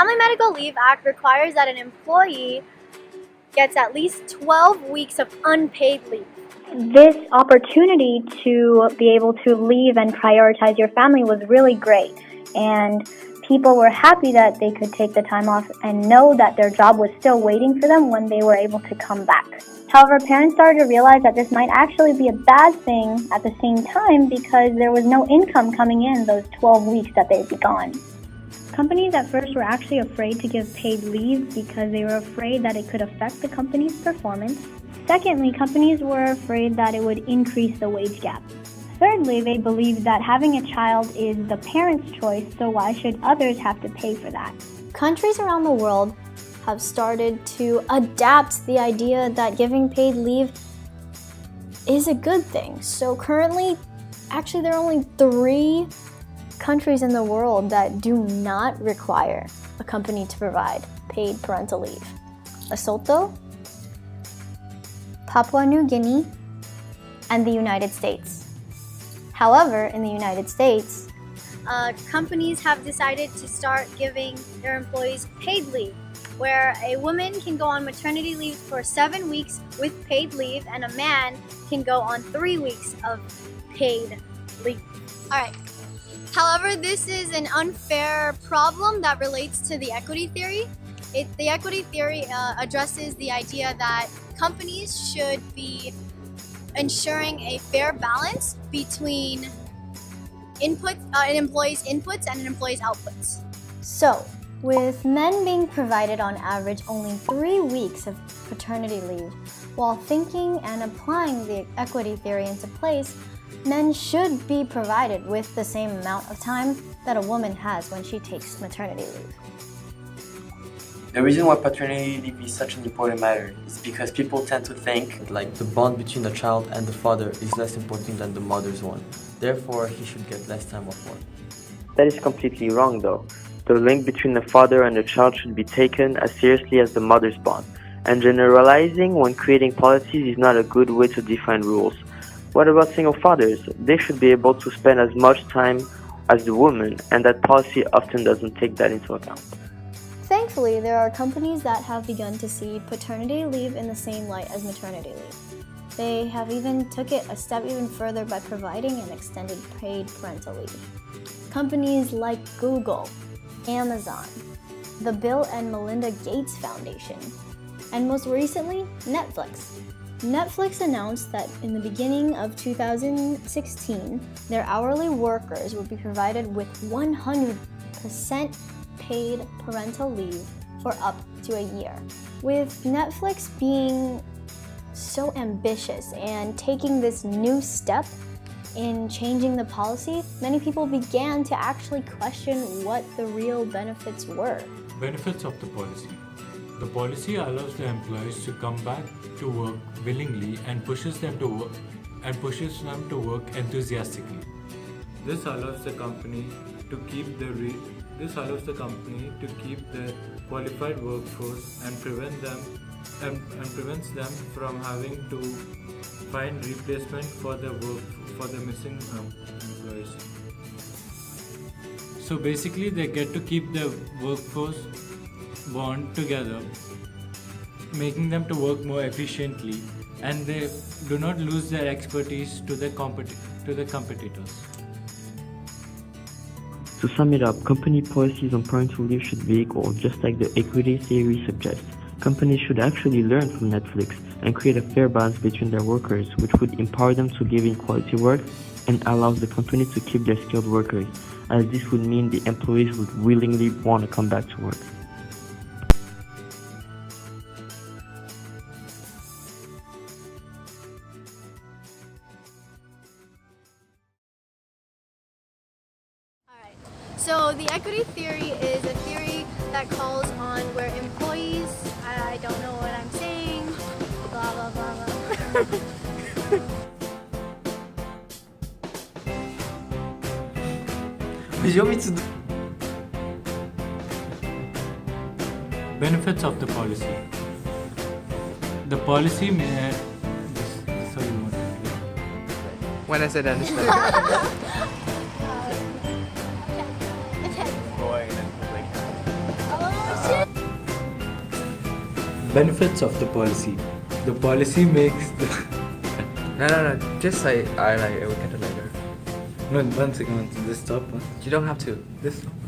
Family Medical Leave Act requires that an employee gets at least 12 weeks of unpaid leave. This opportunity to be able to leave and prioritize your family was really great, and people were happy that they could take the time off and know that their job was still waiting for them when they were able to come back. However, parents started to realize that this might actually be a bad thing at the same time because there was no income coming in those 12 weeks that they'd be gone. Companies at first were actually afraid to give paid leave because they were afraid that it could affect the company's performance. Secondly, companies were afraid that it would increase the wage gap. Thirdly, they believed that having a child is the parent's choice, so why should others have to pay for that? Countries around the world have started to adapt the idea that giving paid leave is a good thing. So currently, actually there are only 3 countries in the world that do not require a company to provide paid parental leave: Lesotho, Papua New Guinea, and the United States. However, in the United States, companies have decided to start giving their employees paid leave, where a woman can go on maternity leave for 7 weeks with paid leave, and a man can go on 3 weeks of paid leave. All right. However, this is an unfair problem that relates to the equity theory. The equity theory addresses the idea that companies should be ensuring a fair balance between an employee's inputs and an employee's outputs. So, with men being provided on average only 3 weeks of paternity leave, while thinking and applying the equity theory into place, men should be provided with the same amount of time that a woman has when she takes maternity leave. The reason why paternity leave is such an important matter is because people tend to think like the bond between the child and the father is less important than the mother's one. Therefore, he should get less time off work. That is completely wrong though. The link between the father and the child should be taken as seriously as the mother's bond, and generalizing when creating policies is not a good way to define rules. What about single fathers? They should be able to spend as much time as the woman, and that policy often doesn't take that into account. Thankfully, there are companies that have begun to see paternity leave in the same light as maternity leave. They have even took it a step even further by providing an extended paid parental leave. Companies like Google, Amazon, the Bill and Melinda Gates Foundation, and most recently, Netflix. Netflix announced that in the beginning of 2016, their hourly workers would be provided with 100% paid parental leave for up to a year. With Netflix being so ambitious and taking this new step in changing the policy, many people began to actually question what the real benefits were. Benefits of the policy. The policy allows the employees to come back to work willingly and pushes them to work enthusiastically. This allows the company to keep the qualified workforce and prevents them from having to find replacement for the missing employees. So basically, they get to keep the workforce bond together, making them to work more efficiently, and they do not lose their expertise to the competitors. To sum it up, company policies on parental leave should be equal, just like the equity theory suggests. Companies should actually learn from Netflix and create a fair balance between their workers, which would empower them to give in quality work and allows the company to keep their skilled workers, as this would mean the employees would willingly want to come back to work. So the equity theory is a theory that calls on where employees, I don't know what I'm saying, blah blah blah blah. Benefits of the policy. The policy may... Sorry, what? When I said understand. Okay. Benefits of the policy. The policy makes the No. Just say I like it. We'll get it later. no, one second, just stop. You don't have to. Just stop.